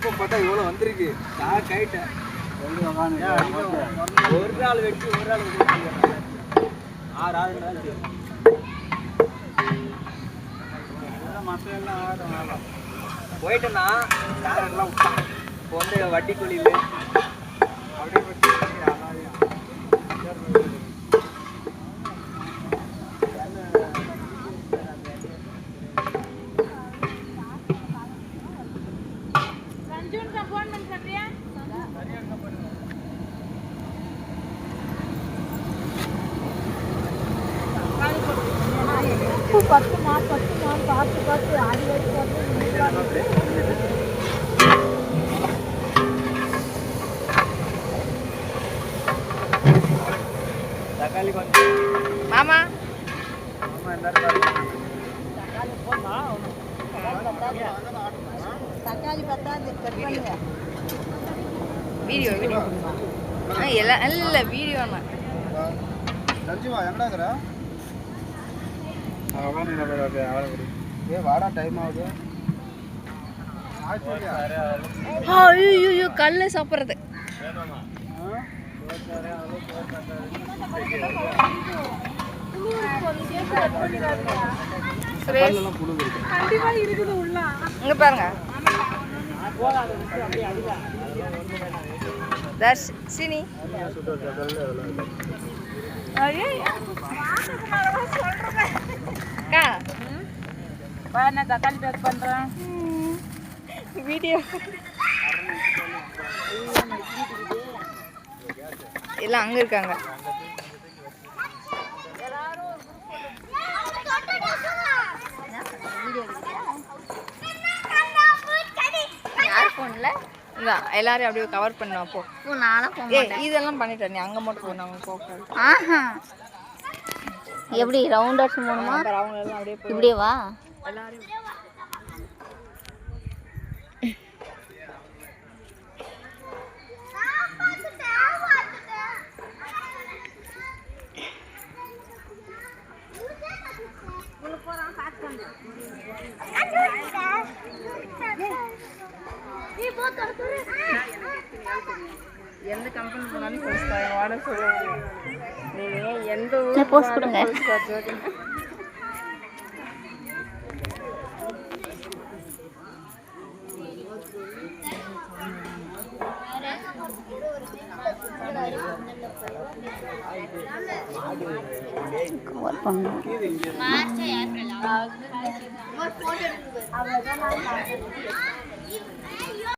இப்போ பார்த்தா இவ்வளோ வந்திருக்கு. நான் கைட்டேன் ஒரு நாள் வெட்டி ஒரு நாள் ஆறு ஆறு நாள் மற்ற எல்லாம் ஆடும் போயிட்டேன்னா எல்லாம் விட்டான். இப்போ வந்து வட்டி குழியில் அப்படியே பத்து மாடு பார்த்து பார்த்து ஆடி தக்காளி கொஞ்சம் மாமா தக்காளி பத்தாது கட் பண்ணுங்க வீடியோ எல்லாம் இல்ல வீடியோ சஞ்சிவா எங்கடாக்குற ஏ வாடா டைம் ஆகுது. ஐயோ கல்ல சாப்பிட்றது கண்டிப்பா இருக்குது உள்ள இங்க பாருங்க தர்ஷினி நான் தக்காளி பேக் பண்றேன் வீடியோ எல்லாம் அங்க இருக்காங்க. யார் போன்ல எல்லாரையும் அப்படியே கவர் பண்ண போ. இதெல்லாம் பண்ணிட்டேன். நீ அங்க மட்டும் போனாங்க போக எப்படி ரவுண்ட் அடிச்சு போகணுமா? அவங்க எல்லாம் அப்படியே இப்படியே வா எல்லாரையும் எந்த கம்பெனி போனாலும் வாட சொல்லுவாங்க. நீங்க எந்த ஊர் போஸ்ட் கொடுங்க. கவர் பண்ணணும்.